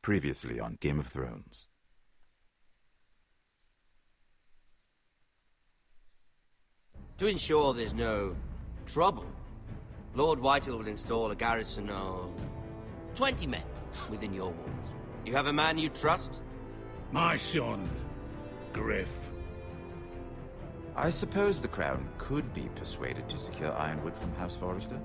Previously on Game of Thrones. To ensure there's no trouble, Lord Whitehills will install a garrison of 20 men within your walls. You have a man you trust? My son, Griff. I suppose the Crown could be persuaded to secure Ironwood from House Forrester.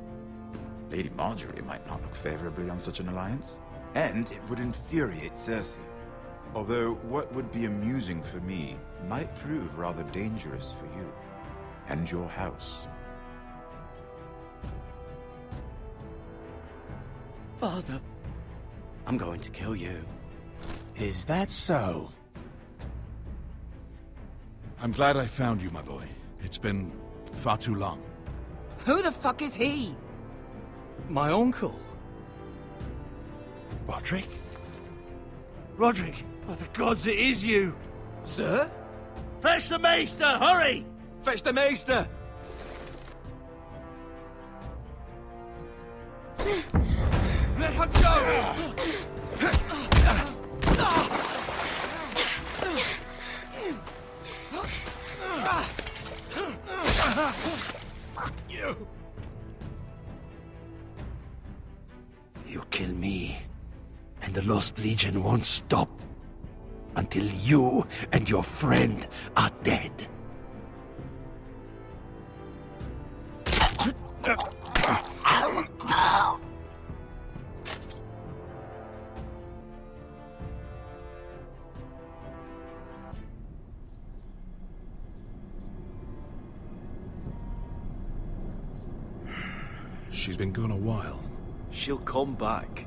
Lady Marjorie might not look favorably on such an alliance, and it would infuriate Cersei. Although what would be amusing for me might prove rather dangerous for you and your house. Father, I'm going to kill you. Is that so? I'm glad I found you, my boy. It's been far too long. Who the fuck is he? My uncle. Roderick? Roderick! By the gods, it is you! Sir? Fetch the maester, hurry! Fetch the maester! Let her go! Fuck you! You kill me, and the Lost Legion won't stop until you and your friend are dead. She's been gone a while. She'll come back.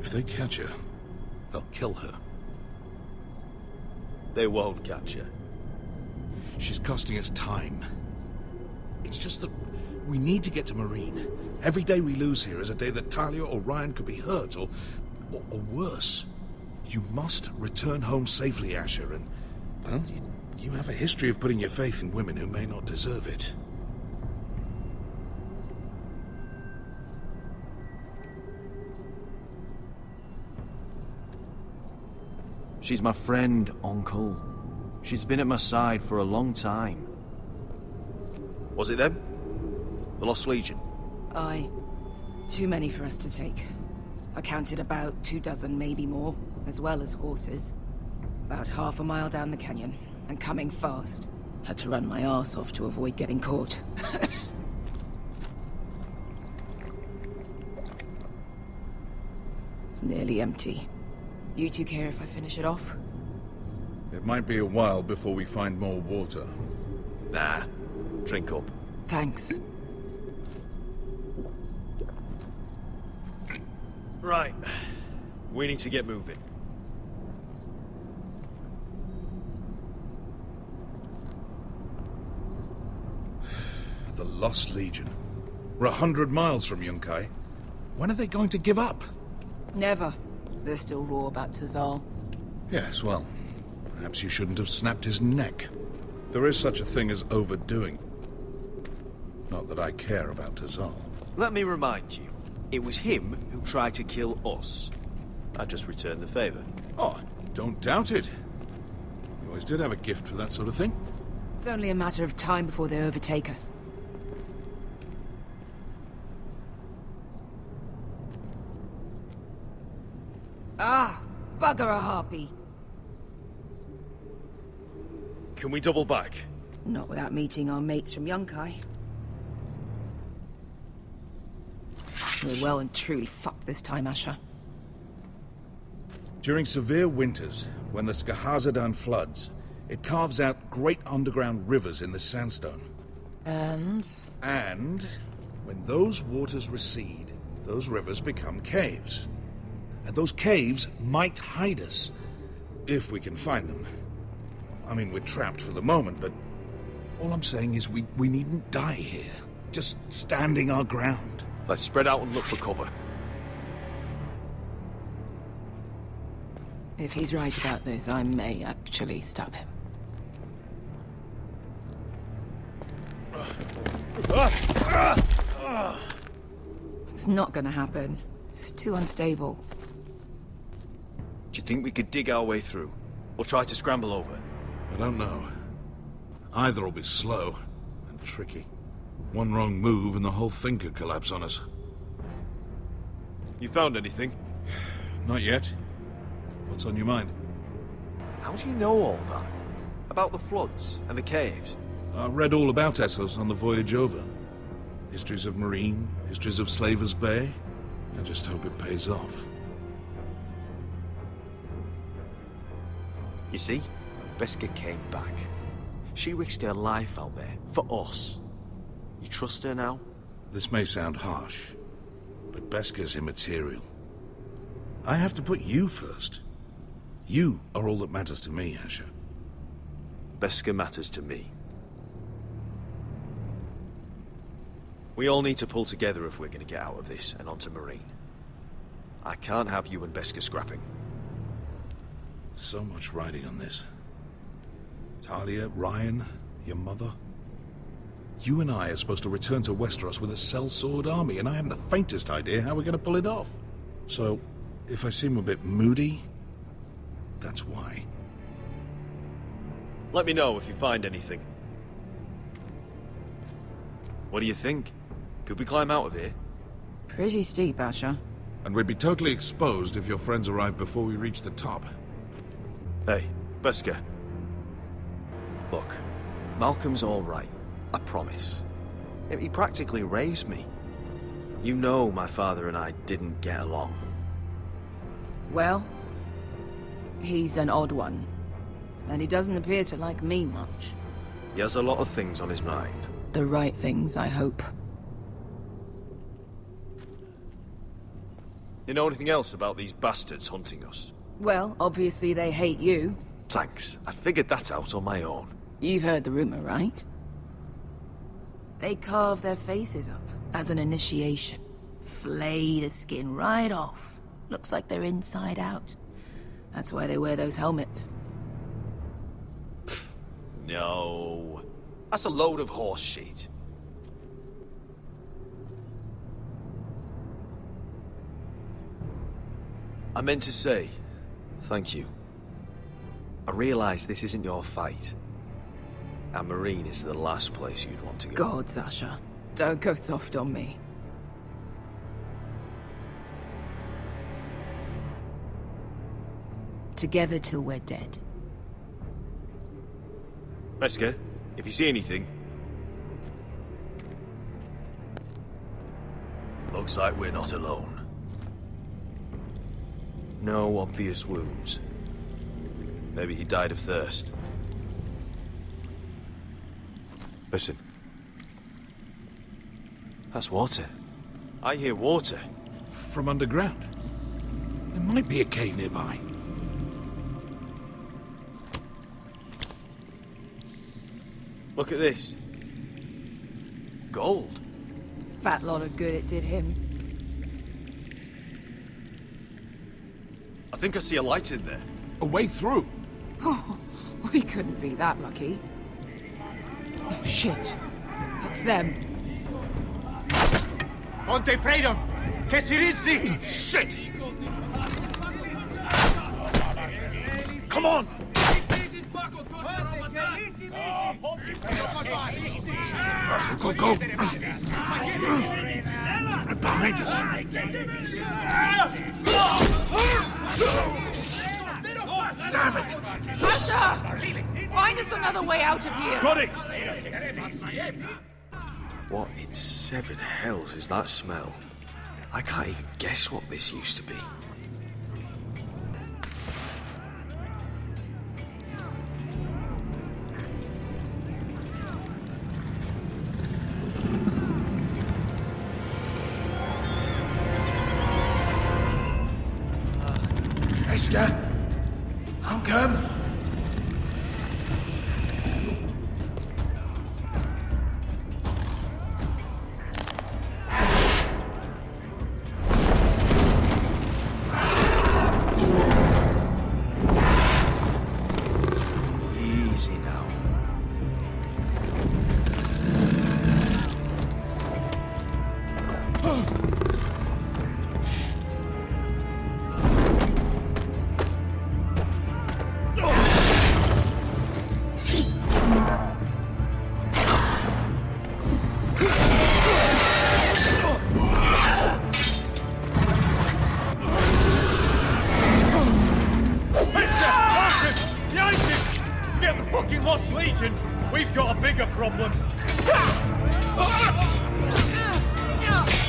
If they catch her, they'll kill her. They won't catch her. She's costing us time. It's just that we need to get to Marine. Every day we lose here is a day that Talia or Ryan could be hurt, or worse. You must return home safely, Asher, and, well, you have a history of putting your faith in women who may not deserve it. She's my friend, Uncle. She's been at my side for a long time. Was it them? The Lost Legion? Aye. Too many for us to take. I counted about 24, maybe more, as well as horses. About half a mile down the canyon, and coming fast. Had to run my arse off to avoid getting caught. It's nearly empty. You two care if I finish it off? It might be a while before we find more water. Nah. Drink up. Thanks. Right. We need to get moving. The Lost Legion. We're 100 miles from Yunkai. When are they going to give up? Never. They're still raw about Tazal. Yes, well, perhaps you shouldn't have snapped his neck. There is such a thing as overdoing. Not that I care about Tazal. Let me remind you, it was him who tried to kill us. I just returned the favor. Oh, don't doubt it. You always did have a gift for that sort of thing. It's only a matter of time before they overtake us. Ah, bugger a harpy. Can we double back? Not without meeting our mates from Yunkai. We're well and truly fucked this time, Asher. During severe winters, when the Skahazadan floods, it carves out great underground rivers in the sandstone. And when those waters recede, those rivers become caves. And those caves might hide us, if we can find them. I mean, we're trapped for the moment, but all I'm saying is we needn't die here. Just standing our ground. Let's spread out and look for cover. if he's right about this, I may actually stab him. It's not gonna happen. It's too unstable. Do you think we could dig our way through? Or try to scramble over? I don't know. Either will be slow and tricky. One wrong move and the whole thing could collapse on us. You found anything? Not yet. What's on your mind? How do you know all that? About the floods and the caves? I read all about Essos on the voyage over. Histories of Marine, histories of Slaver's Bay. I just hope it pays off. You see, Beskha came back. She risked her life out there, for us. You trust her now? This may sound harsh, but Beskha's immaterial. I have to put you first. You are all that matters to me, Asher. Beskha matters to me. We all need to pull together if we're going to get out of this and onto Marine. I can't have you and Beskha scrapping. So much riding on this. Talia, Ryan, your mother. You and I are supposed to return to Westeros with a sellsword army, and I haven't the faintest idea how we're going to pull it off. So, if I seem a bit moody, that's why. Let me know if you find anything. What do you think? Could we climb out of here? Pretty steep, Asher. And we'd be totally exposed if your friends arrive before we reach the top. Hey, Beskha. Look, Malcolm's all right. I promise. He practically raised me. You know my father and I didn't get along. Well, he's an odd one. And he doesn't appear to like me much. He has a lot of things on his mind. The right things, I hope. You know anything else about these bastards hunting us? Well, obviously they hate you. Thanks. I figured that out on my own. You've heard the rumor, right? They carve their faces up as an initiation. Flay the skin right off. Looks like they're inside out. That's why they wear those helmets. No. That's a load of horse shit. I meant to say, thank you. I realize this isn't your fight. And Marine is the last place you'd want to go. God, Sasha. Don't go soft on me. Together till we're dead. Beskha, if you see anything... Looks like we're not alone. No obvious wounds. Maybe he died of thirst. Listen. That's water. I hear water. From underground. There might be a cave nearby. Look at this. Gold. Fat lot of good it did him. I think I see a light in there. A way through. Oh, we couldn't be that lucky. Oh, shit. It's them. Ponte freedom! Che si rizzi! Shit! Come on! Go, go! Right behind us! Damn it! Sasha! Find us another way out of here! Got it! What in seven hells is that smell? I can't even guess what this used to be. Beskha? How come? Easy now. fucking Lost Legion! We've got a bigger problem!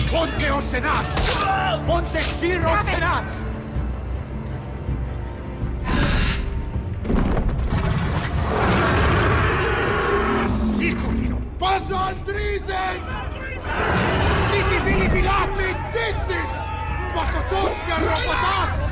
Ponteos en us! Ponte Shiros en us! Pasandrizes! City Vili Bilate Disses! Pakotoska Robotas!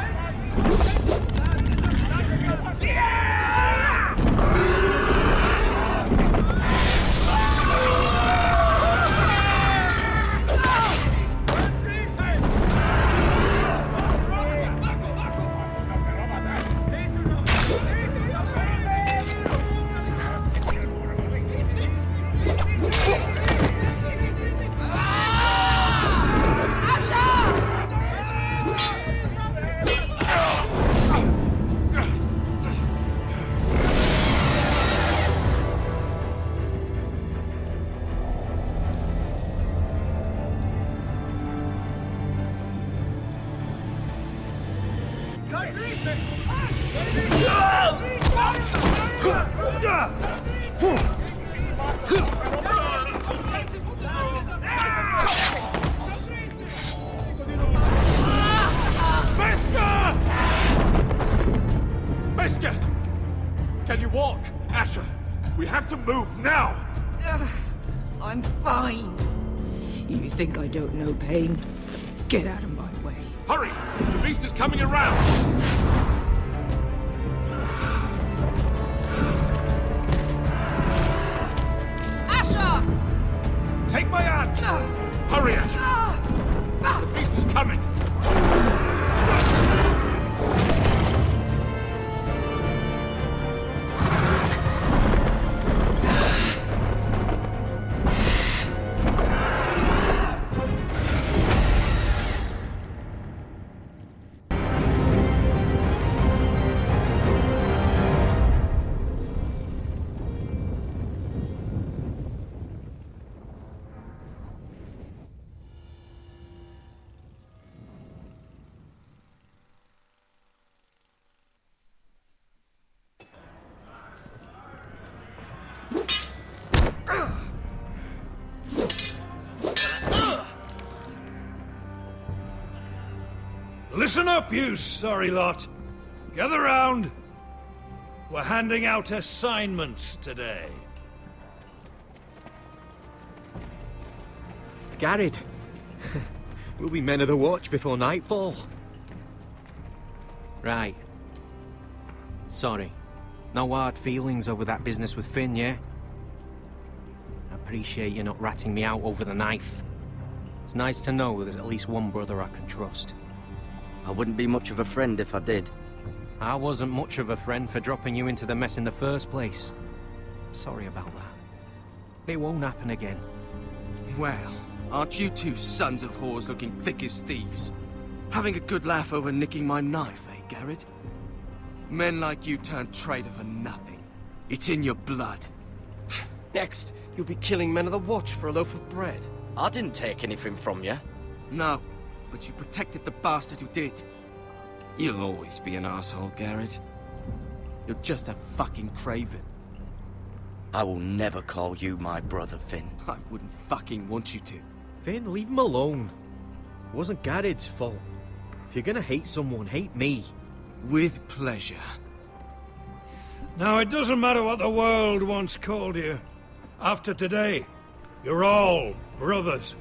Can you walk? Asher, we have to move now! I'm fine. You think I don't know pain? Get out of my way. Hurry! The beast is coming around! Asher! Take my hand! Hurry, Asher! The beast is coming! Listen up, you sorry lot. Gather round. We're handing out assignments today. Garrett. We'll be men of the watch before nightfall. Right. Sorry. No hard feelings over that business with Finn, yeah? I appreciate you not ratting me out over the knife. It's nice to know there's at least one brother I can trust. I wouldn't be much of a friend if I did. I wasn't much of a friend for dropping you into the mess in the first place. Sorry about that. It won't happen again. Well, aren't you two sons of whores looking thick as thieves? Having a good laugh over nicking my knife, eh, Garrett? Men like you turn traitor for nothing. It's in your blood. Next, you'll be killing men of the watch for a loaf of bread. I didn't take anything from you. No, but you protected the bastard who did. You'll always be an asshole, Garrett. You're just a fucking craven. I will never call you my brother, Finn. I wouldn't fucking want you to. Finn, leave him alone. It wasn't Garrett's fault. If you're gonna hate someone, hate me. With pleasure. Now, it doesn't matter what the world once called you. After today, you're all brothers.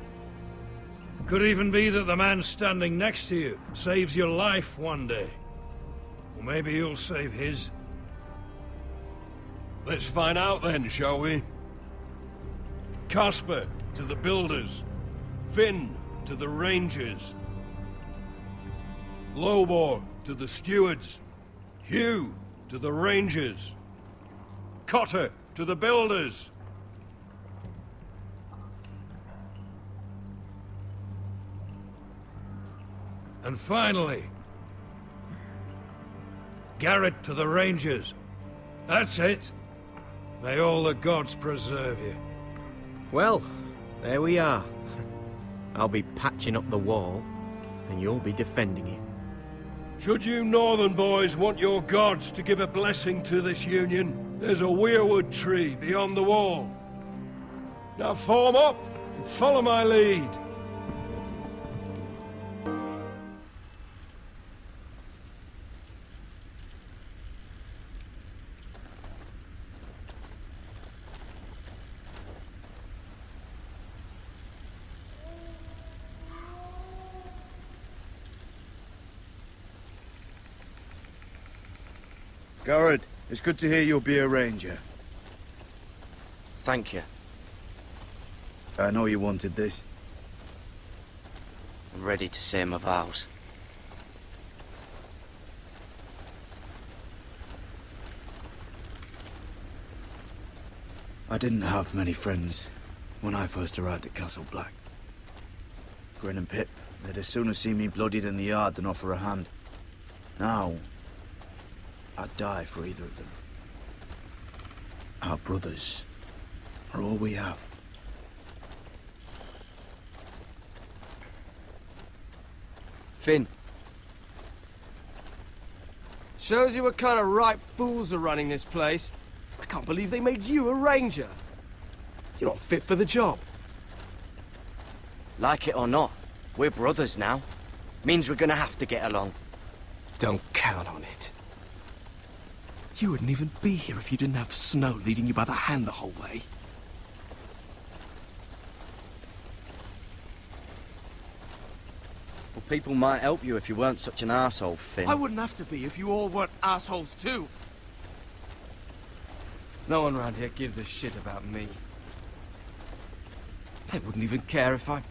Could even be that the man standing next to you saves your life one day. Or maybe you'll save his. Let's find out then, shall we? Casper to the builders. Finn to the rangers. Lobor to the stewards. Hugh to the rangers. Cotter to the builders. And finally, Garrett to the rangers. That's it. May all the gods preserve you. Well, there we are. I'll be patching up the wall, and you'll be defending it. Should you northern boys want your gods to give a blessing to this union, there's a weirwood tree beyond the wall. Now form up and follow my lead. Garrett, it's good to hear you'll be a ranger. Thank you. I know you wanted this. I'm ready to say my vows. I didn't have many friends when I first arrived at Castle Black. Grin and Pip, they'd as soon have seen me bloodied in the yard than offer a hand. Now, I'd die for either of them. Our brothers are all we have. Finn. Shows you what kind of ripe fools are running this place. I can't believe they made you a ranger. You're not fit for the job. Like it or not, we're brothers now. Means we're gonna have to get along. Don't count on it. You wouldn't even be here if you didn't have Snow leading you by the hand the whole way. Well, people might help you if you weren't such an arsehole, Finn. I wouldn't have to be if you all weren't assholes too. No one around here gives a shit about me. They wouldn't even care if I...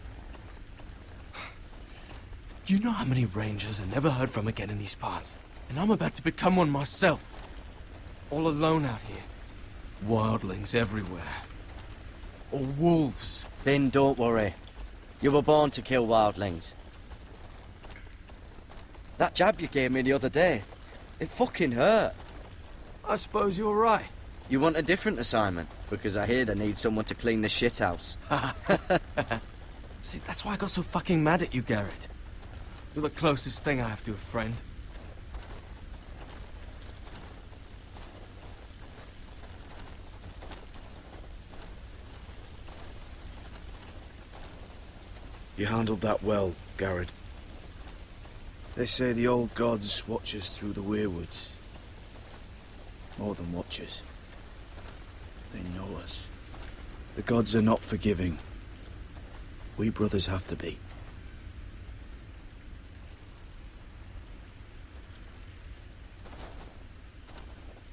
You know how many rangers are never heard from again in these parts? And I'm about to become one myself. All alone out here. Wildlings everywhere. Or wolves. Finn, don't worry. You were born to kill wildlings. That jab you gave me the other day, it fucking hurt. I suppose you're right. You want a different assignment? Because I hear they need someone to clean the shithouse. See, that's why I got so fucking mad at you, Garrett. You're the closest thing I have to a friend. You handled that well, Garrett. They say the old gods watch us through the weirwoods. More than watch us. They know us. The gods are not forgiving. We brothers have to be.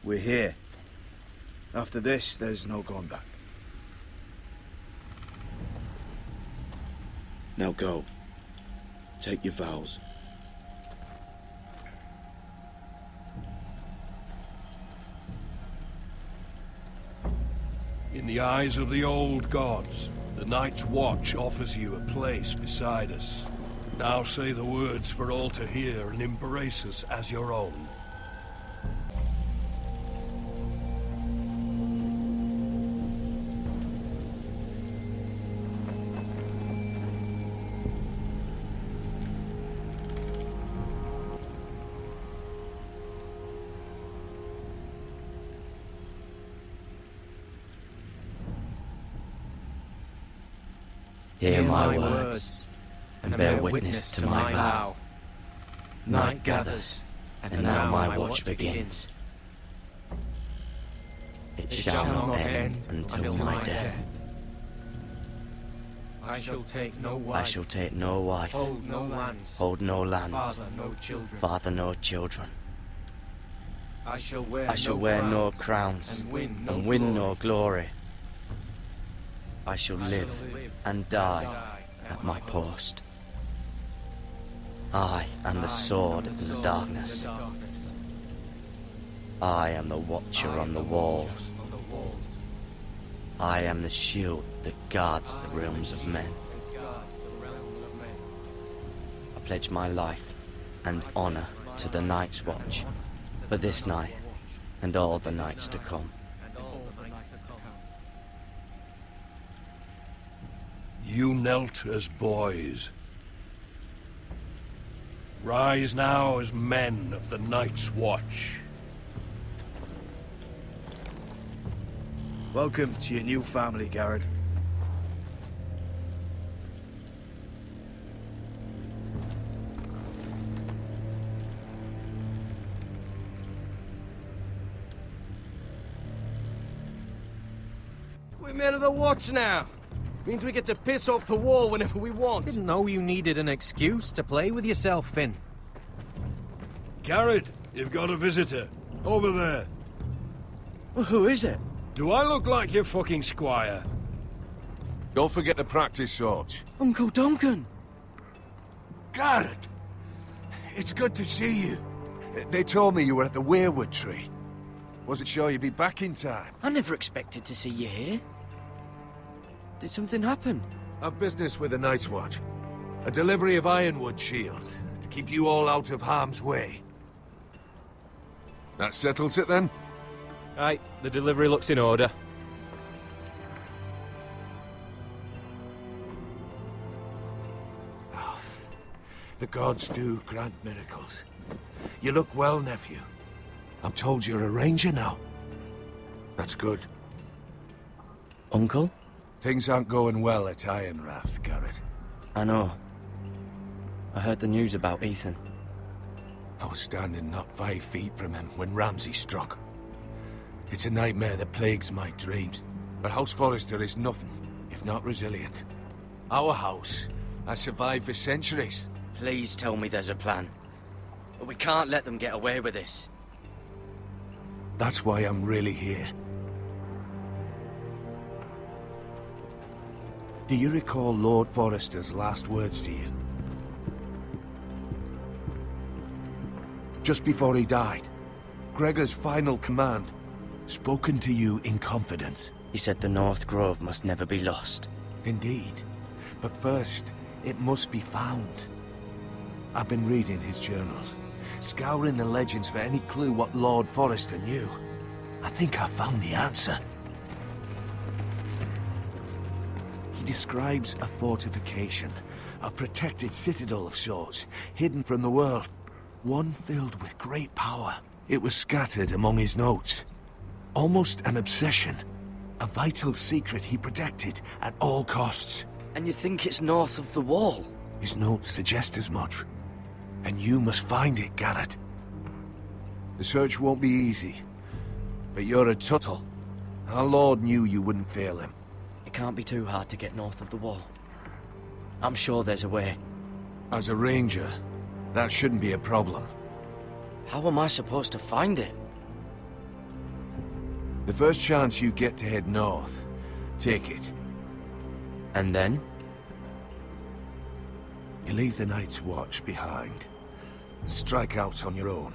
We're here. After this, there's no going back. Now go. Take your vows. In the eyes of the old gods, the Night's Watch offers you a place beside us. Now say the words for all to hear and embrace us as your own. Hear my words, and bear witness to my vow. Night gathers, and now my watch begins. It shall not end until my death. I shall take no wife. I shall take no wife. Hold no lands. Hold no lands. Father no children. Father no children. I shall wear no crowns. And win no glory. I shall live and die at my post. I am the sword in the darkness. I am the watcher on the walls. I am the shield that guards the realms of men. I pledge my life and honor to the Night's Watch for this night and all the nights to come. You knelt as boys. Rise now as men of the Night's Watch. Welcome to your new family, Garrett. We're men of the Watch now. Means we get to piss off the wall whenever we want. Didn't know you needed an excuse to play with yourself, Finn. Garrett, you've got a visitor. Over there. Well, who is it? Do I look like your fucking squire? Don't forget to practice swords. Uncle Duncan! Garrett! It's good to see you. They told me you were at the weirwood tree. Wasn't sure you'd be back in time. I never expected to see you here. Did something happen? I've business with the Night's Watch. A delivery of ironwood shields, to keep you all out of harm's way. That settles it then? Aye, the delivery looks in order. Oh, the gods do grant miracles. You look well, nephew. I'm told you're a ranger now. That's good. Uncle? Things aren't going well at Ironrath, Garrett. I know. I heard the news about Ethan. I was standing not 5 feet from him when Ramsay struck. It's a nightmare that plagues my dreams. But House Forrester is nothing if not resilient. Our house has survived for centuries. Please tell me there's a plan. But we can't let them get away with this. That's why I'm really here. Do you recall Lord Forrester's last words to you? Just before he died, Gregor's final command, spoken to you in confidence. He said the North Grove must never be lost. Indeed. But first, it must be found. I've been reading his journals, scouring the legends for any clue what Lord Forrester knew. I think I found the answer. He describes a fortification, a protected citadel of sorts, hidden from the world. One filled with great power. It was scattered among his notes. Almost an obsession. A vital secret he protected at all costs. And you think it's north of the wall? His notes suggest as much. And you must find it, Garrett. The search won't be easy. But you're a Tuttle. Our Lord knew you wouldn't fail him. It can't be too hard to get north of the wall. I'm sure there's a way. As a ranger, that shouldn't be a problem. How am I supposed to find it? The first chance you get to head north, take it. And then? You leave the Night's Watch behind. Strike out on your own.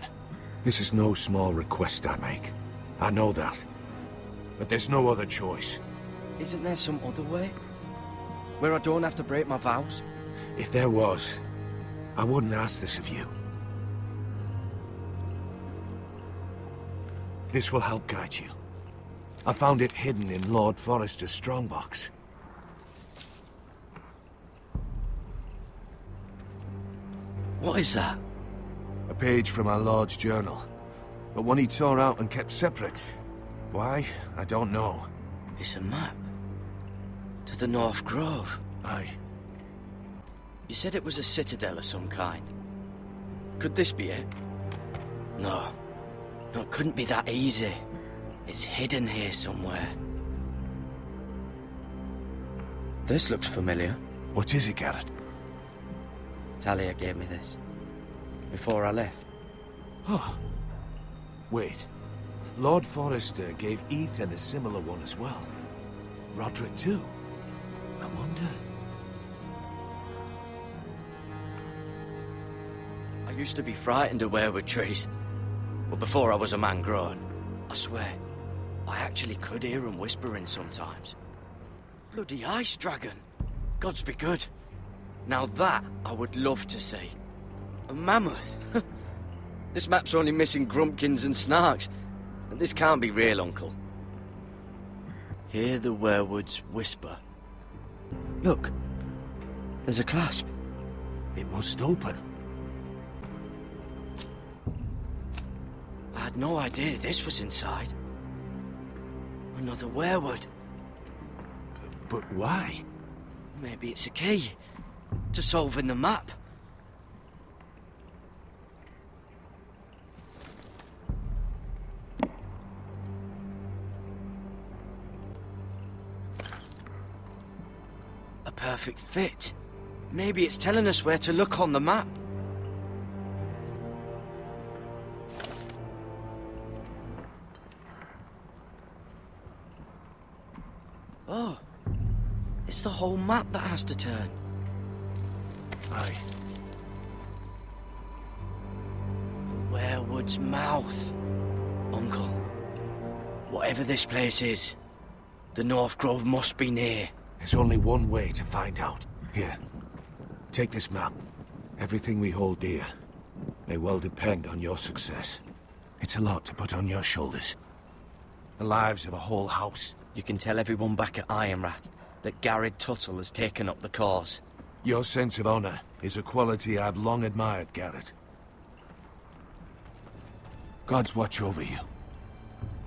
This is no small request I make. I know that. But there's no other choice. Isn't there some other way? Where I don't have to break my vows? If there was, I wouldn't ask this of you. This will help guide you. I found it hidden in Lord Forrester's strongbox. What is that? A page from our Lord's journal. But one he tore out and kept separate. Why? I don't know. It's a map. To the North Grove. Aye. You said it was a citadel of some kind. Could this be it? No. No, it couldn't be that easy. It's hidden here somewhere. This looks familiar. What is it, Garrett? Talia gave me this. Before I left. Oh. Wait. Lord Forrester gave Ethan a similar one as well. Roderick too. I wonder... I used to be frightened of weirwood trees. But before I was a man grown, I swear, I actually could hear them whispering sometimes. Bloody ice dragon. Gods be good. Now that I would love to see. A mammoth. This map's only missing grumpkins and snarks. And this can't be real, Uncle. Hear the weirwoods whisper. Look. There's a clasp. It must open. had no idea this was inside. Another werewood. But why? Maybe it's a key to solving the map. A perfect fit. Maybe it's telling us where to look on the map. Oh, it's the whole map that has to turn. Aye. The werewood's mouth. Uncle, whatever this place is, the North Grove must be near. There's only one way to find out. Here, take this map. Everything we hold dear may well depend on your success. It's a lot to put on your shoulders. The lives of a whole house. You can tell everyone back at Ironrath that Garrett Tuttle has taken up the cause. Your sense of honor is a quality I've long admired, Garrett. God's watch over you.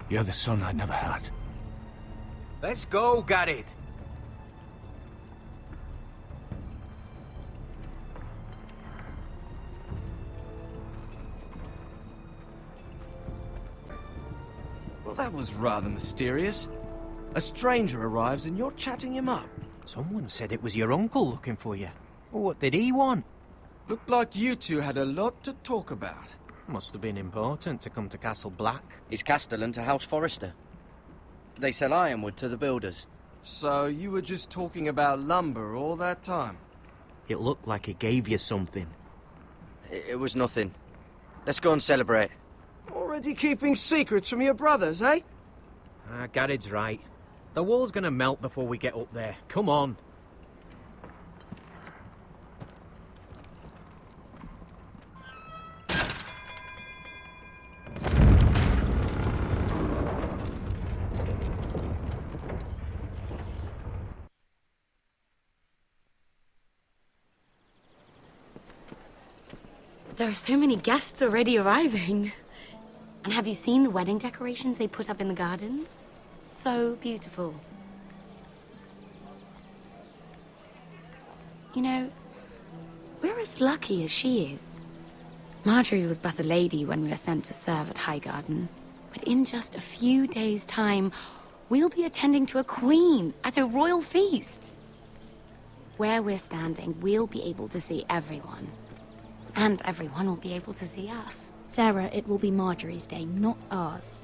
You're the son I never had. Let's go, Garrett. Well, that was rather mysterious. A stranger arrives and you're chatting him up. Someone said it was your uncle looking for you. What did he want? Looked like you two had a lot to talk about. Must have been important to come to Castle Black. Is Castellan to House Forrester. They sell ironwood to the builders. So you were just talking about lumber all that time? It looked like he gave you something. It was nothing. Let's go and celebrate. Already keeping secrets from your brothers, eh? Garrett's right. The wall's gonna melt before we get up there. Come on. There are so many guests already arriving. And have you seen the wedding decorations they put up in the gardens? So beautiful. You know, we're as lucky as she is. Marjorie was but a lady when we were sent to serve at Highgarden. But in just a few days' time, we'll be attending to a queen at a royal feast. Where we're standing, we'll be able to see everyone. And everyone will be able to see us. Sarah, it will be Marjorie's day, not ours.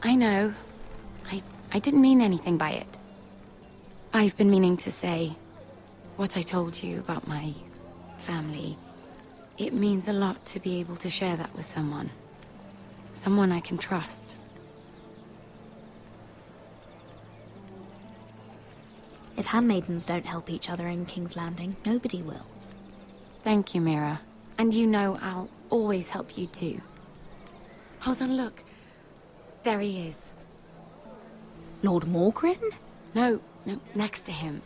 I know. I didn't mean anything by it. I've been meaning to say what I told you about my family. It means a lot to be able to share that with someone. Someone I can trust. If handmaidens don't help each other in King's Landing, nobody will. Thank you, Mira. And you know I'll always help you too. Hold on, look. There he is. Lord Morgrin? No, next to him.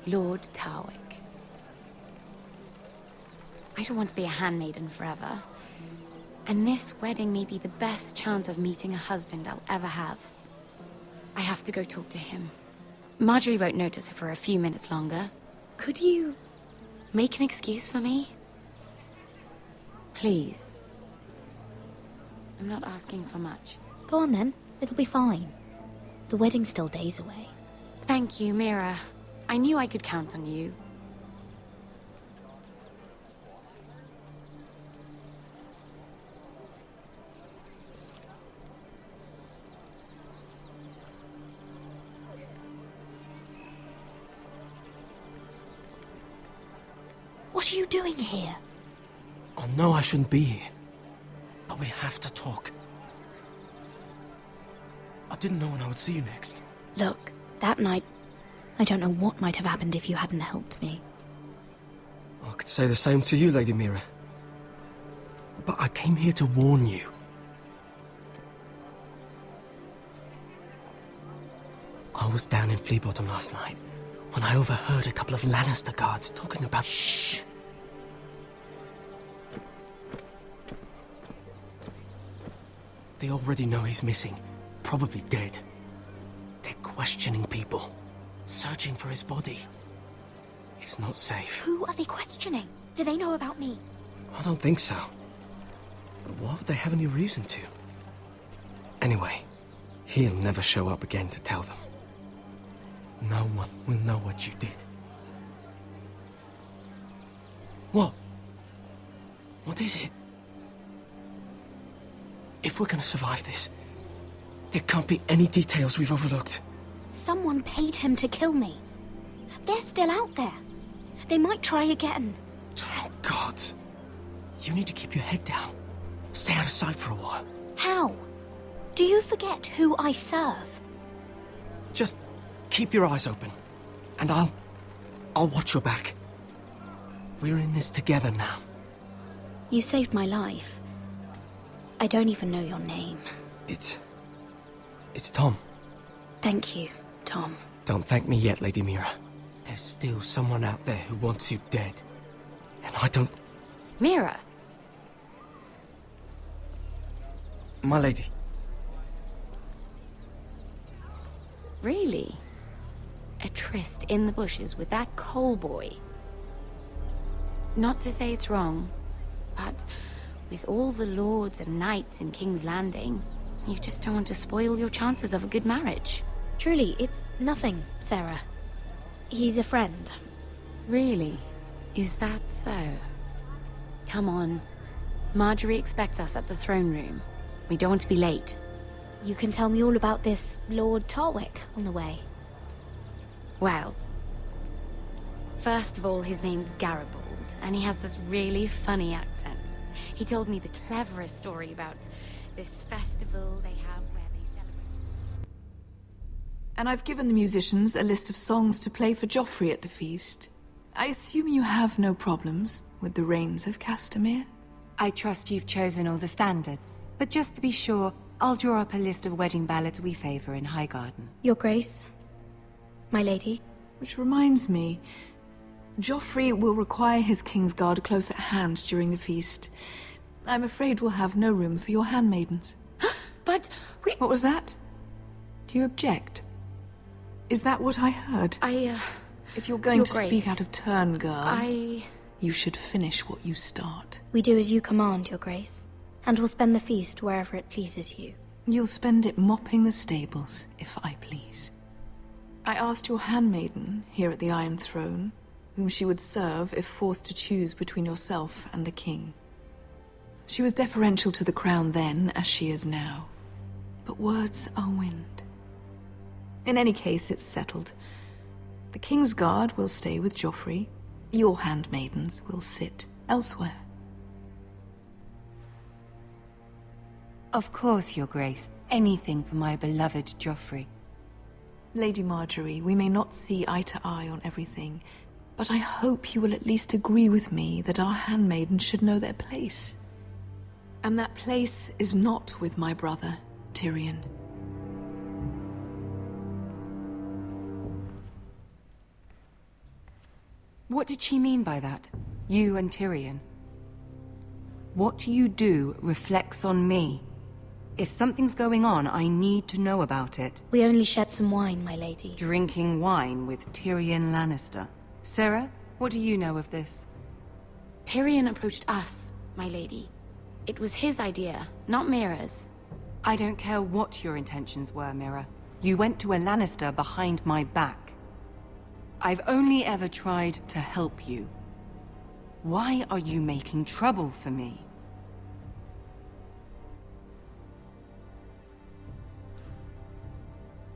Lord Tarwick. I don't want to be a handmaiden forever. And this wedding may be the best chance of meeting a husband I'll ever have. I have to go talk to him. Marjorie won't notice it for a few minutes longer. Could you make an excuse for me? Please. I'm not asking for much. Go on then. It'll be fine. The wedding's still days away. Thank you, Mira. I knew I could count on you. What are you doing here? I know I shouldn't be here, but we have to talk. I didn't know when I would see you next. Look, that night, I don't know what might have happened if you hadn't helped me. I could say the same to you, Lady Mira. But I came here to warn you. I was down in Fleabottom last night when I overheard a couple of Lannister guards talking about... Shh! They already know he's missing. Probably dead. They're questioning people. Searching for his body. It's not safe. Who are they questioning? Do they know about me? I don't think so. But why would they have any reason to? Anyway, he'll never show up again to tell them. No one will know what you did. What? What is it? If we're gonna survive this, there can't be any details we've overlooked. Someone paid him to kill me. They're still out there. They might try again. Oh, God. You need to keep your head down. Stay out of sight for a while. How? Do you forget who I serve? Just keep your eyes open. And I'll watch your back. We're in this together now. You saved my life. I don't even know your name. It's Tom. Thank you, Tom. Don't thank me yet, Lady Mira. There's still someone out there who wants you dead. And I don't... Mira? My lady. Really? A tryst in the bushes with that coal boy? Not to say it's wrong, but with all the lords and knights in King's Landing, you just don't want to spoil your chances of a good marriage. Truly, it's nothing, Sarah. He's a friend. Really? Is that so? Come on. Marjorie expects us at the throne room. We don't want to be late. You can tell me all about this Lord Tarwick on the way. Well, first of all, his name's Garibaldi, and he has this really funny accent. He told me the cleverest story about this festival they have where they celebrate. And I've given the musicians a list of songs to play for Joffrey at the feast. I assume you have no problems with the Rains of Castamere? I trust you've chosen all the standards. But just to be sure, I'll draw up a list of wedding ballads we favor in Highgarden. Your Grace, my lady. Which reminds me, Joffrey will require his Kingsguard close at hand during the feast. I'm afraid we'll have no room for your handmaidens. But we... What was that? Do you object? Is that what I heard? If you're going to speak out of turn, girl... You should finish what you start. We do as you command, Your Grace. And we'll spend the feast wherever it pleases you. You'll spend it mopping the stables, if I please. I asked your handmaiden, here at the Iron Throne, whom she would serve if forced to choose between yourself and the king. She was deferential to the crown then, as she is now. But words are wind. In any case, it's settled. The Kingsguard will stay with Joffrey. Your handmaidens will sit elsewhere. Of course, Your Grace. Anything for my beloved Joffrey. Lady Marjorie, we may not see eye to eye on everything, but I hope you will at least agree with me that our handmaidens should know their place. And that place is not with my brother, Tyrion. What did she mean by that? You and Tyrion? What you do reflects on me. If something's going on, I need to know about it. We only shed some wine, my lady. Drinking wine with Tyrion Lannister. Sarah, what do you know of this? Tyrion approached us, my lady. It was his idea, not Mira's. I don't care what your intentions were, Mira. You went to a Lannister behind my back. I've only ever tried to help you. Why are you making trouble for me?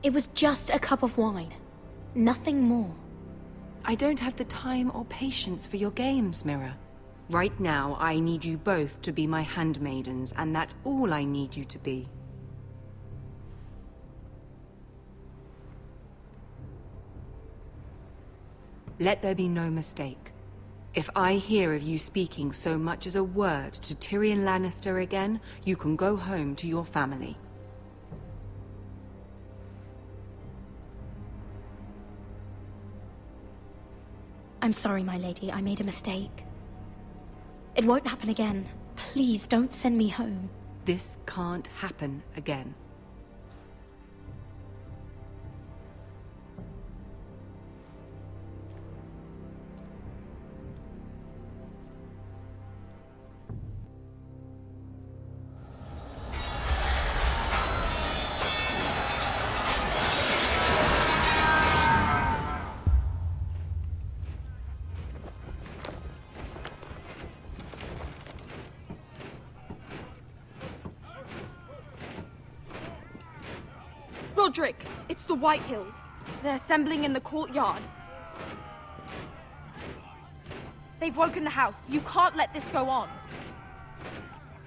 It was just a cup of wine. Nothing more. I don't have the time or patience for your games, Mira. Right now, I need you both to be my handmaidens, and that's all I need you to be. Let there be no mistake. If I hear of you speaking so much as a word to Tyrion Lannister again, you can go home to your family. I'm sorry, my lady. I made a mistake. It won't happen again. Please, don't send me home. This can't happen again. Roderick, it's the Whitehills. They're assembling in the courtyard. They've woken the house. You can't let this go on.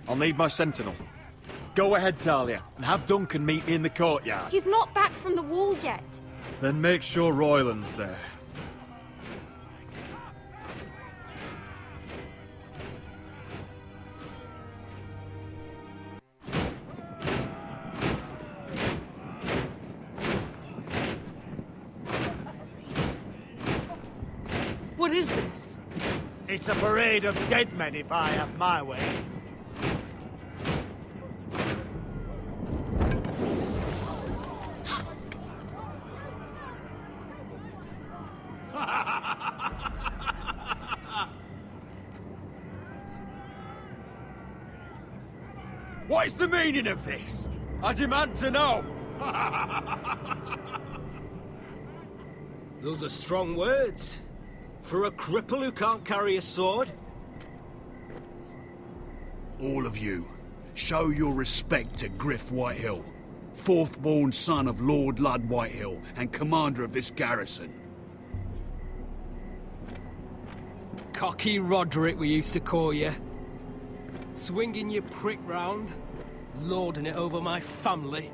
I'll need my sentinel. Go ahead, Talia, and have Duncan meet me in the courtyard. He's not back from the wall yet. Then make sure Royland's there. What is this? It's a parade of dead men if I have my way. What is the meaning of this? I demand to know! Those are strong words. For a cripple who can't carry a sword? All of you, show your respect to Griff Whitehill, fourth-born son of Lord Ludd Whitehill and commander of this garrison. Cocky Roderick, we used to call you. Swinging your prick round, lording it over my family.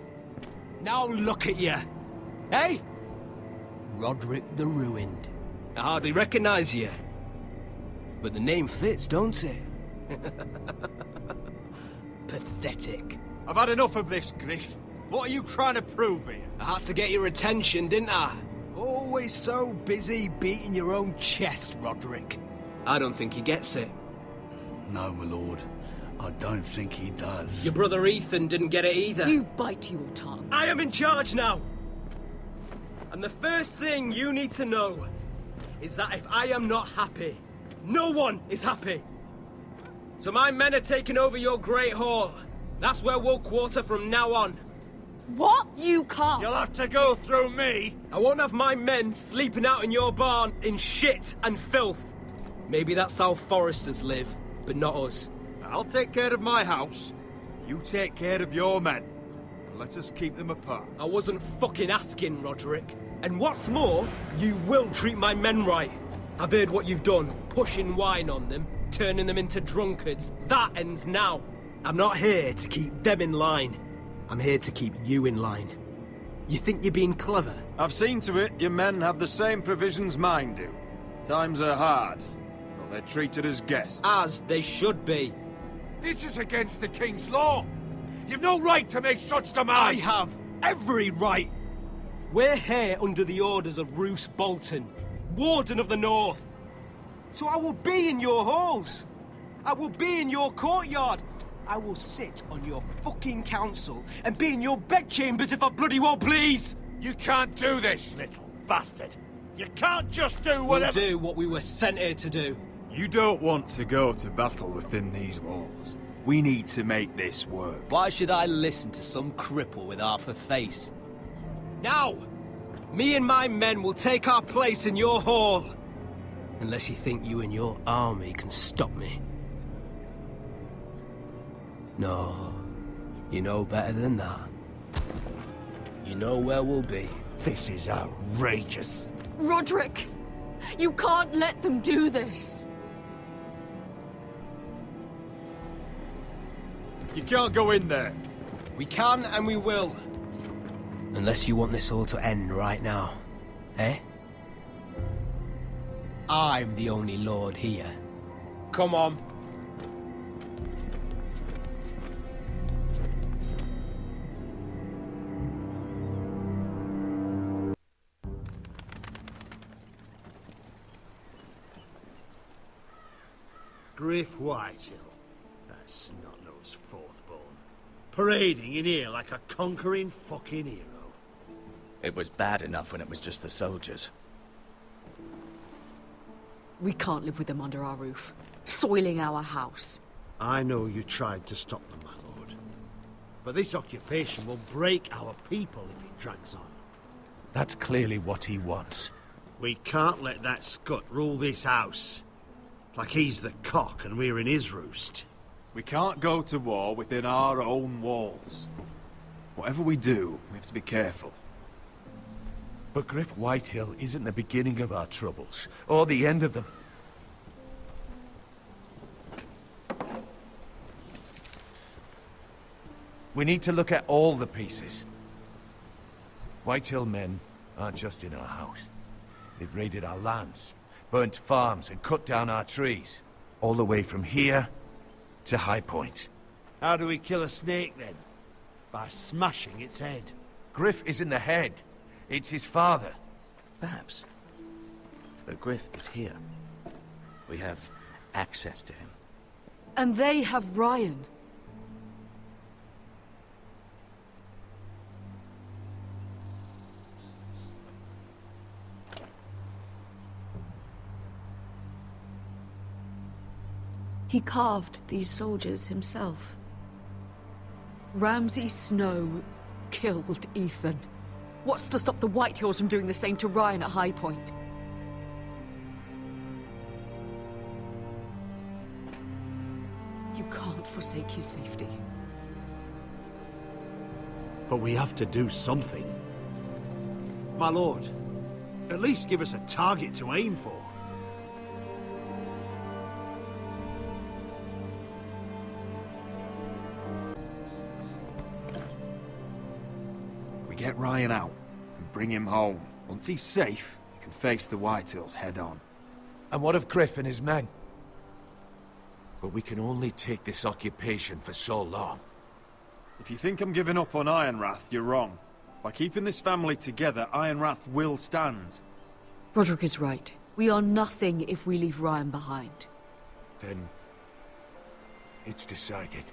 Now look at you! Hey? Roderick the Ruined. I hardly recognize you. But the name fits, don't it? Pathetic. I've had enough of this, Griff. What are you trying to prove here? I had to get your attention, didn't I? Always so busy beating your own chest, Roderick. I don't think he gets it. No, my lord. I don't think he does. Your brother Ethan didn't get it either. You bite your tongue. I am in charge now! And the first thing you need to know is that if I am not happy, no one is happy. So my men are taking over your Great Hall. That's where we'll quarter from now on. What? You can't. You'll have to go through me. I won't have my men sleeping out in your barn in shit and filth. Maybe that's how Foresters live, but not us. I'll take care of my house. You take care of your men. And let us keep them apart. I wasn't fucking asking, Roderick. And what's more, you will treat my men right. I've heard what you've done, pushing wine on them, turning them into drunkards. That ends now. I'm not here to keep them in line. I'm here to keep you in line. You think you're being clever? I've seen to it your men have the same provisions mine do. Times are hard, but they're treated as guests. As they should be. This is against the King's law. You've no right to make such demands. I have every right. We're here under the orders of Roose Bolton, Warden of the North. So I will be in your halls. I will be in your courtyard. I will sit on your fucking council and be in your bedchambers if I bloody well please. You can't do this, little bastard. You can't just do whatever— We'll do what we were sent here to do. You don't want to go to battle within these walls. We need to make this work. Why should I listen to some cripple with half a face? Now! Me and my men will take our place in your hall. Unless you think you and your army can stop me. No, you know better than that. You know where we'll be. This is outrageous. Roderick, you can't let them do this. You can't go in there. We can and we will. Unless you want this all to end right now. Eh? I'm the only lord here. Come on. Griff Whitehill. That snot-nosed fourth-born. parading in here like a conquering fucking hero. It was bad enough when it was just the soldiers. We can't live with them under our roof, soiling our house. I know you tried to stop them, my lord. But this occupation will break our people if it drags on. That's clearly what he wants. We can't let that scut rule this house. Like he's the cock and we're in his roost. We can't go to war within our own walls. Whatever we do, we have to be careful. But Griff Whitehill isn't the beginning of our troubles, or the end of them. We need to look at all the pieces. Whitehill men aren't just in our house. They've raided our lands, burnt farms, and cut down our trees. All the way from here to High Point. How do we kill a snake, then? By smashing its head. Griff isn't the head. It's his father. Perhaps. But Griff is here. We have access to him. And they have Ryan. He carved these soldiers himself. Ramsay Snow killed Ethan. What's to stop the Whitehills from doing the same to Ryan at High Point? You can't forsake his safety. But we have to do something. My lord, at least give us a target to aim for. Get Ryan out and bring him home. Once he's safe, we can face the Whitehills head on. And what of Griff and his men? But we can only take this occupation for so long. If you think I'm giving up on Ironrath, you're wrong. By keeping this family together, Ironrath will stand. Roderick is right. We are nothing if we leave Ryan behind. Then it's decided.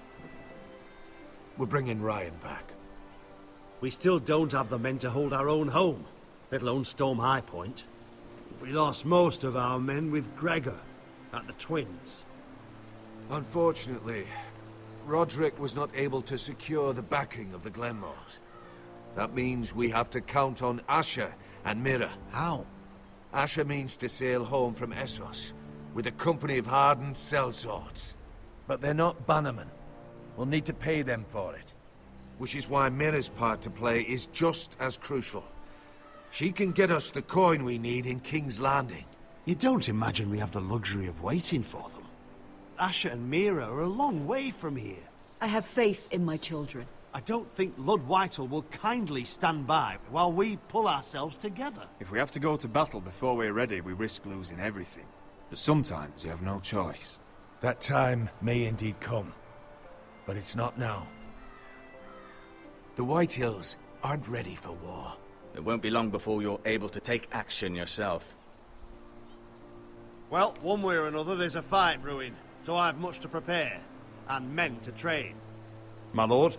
We're bringing Ryan back. We still don't have the men to hold our own home, let alone storm High Point. We lost most of our men with Gregor at the Twins. Unfortunately, Roderick was not able to secure the backing of the Glenmores. That means we have to count on Asher and Mira. How? Asher means to sail home from Essos with a company of hardened sellswords. But they're not bannermen. We'll need to pay them for it. Which is why Mira's part to play is just as crucial. She can get us the coin we need in King's Landing. You don't imagine we have the luxury of waiting for them? Asher and Mira are a long way from here. I have faith in my children. I don't think Lord Whitehall will kindly stand by while we pull ourselves together. If we have to go to battle before we're ready, we risk losing everything. But sometimes you have no choice. That time may indeed come. But it's not now. The Whitehills aren't ready for war. It won't be long before you're able to take action yourself. Well, one way or another, there's a fight brewing, so I have much to prepare, and men to train. My lord?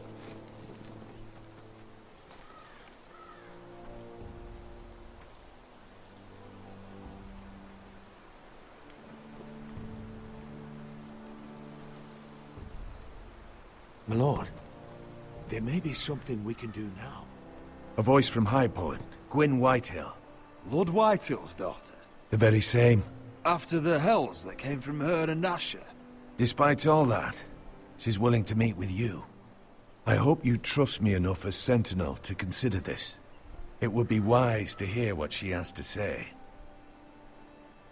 My lord, there may be something we can do now. A voice from High Point, Gwyn Whitehill. Lord Whitehill's daughter? The very same. After the hells that came from her and Asher? Despite all that, she's willing to meet with you. I hope you trust me enough as Sentinel to consider this. It would be wise to hear what she has to say.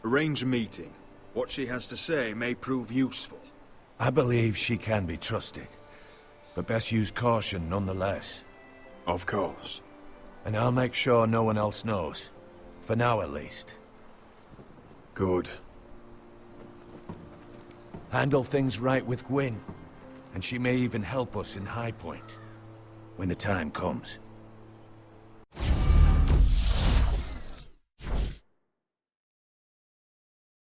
Arrange a meeting. What she has to say may prove useful. I believe she can be trusted, but best use caution nonetheless. Of course. And I'll make sure no one else knows. For now, at least. Good. Handle things right with Gwyn, and she may even help us in High Point, when the time comes.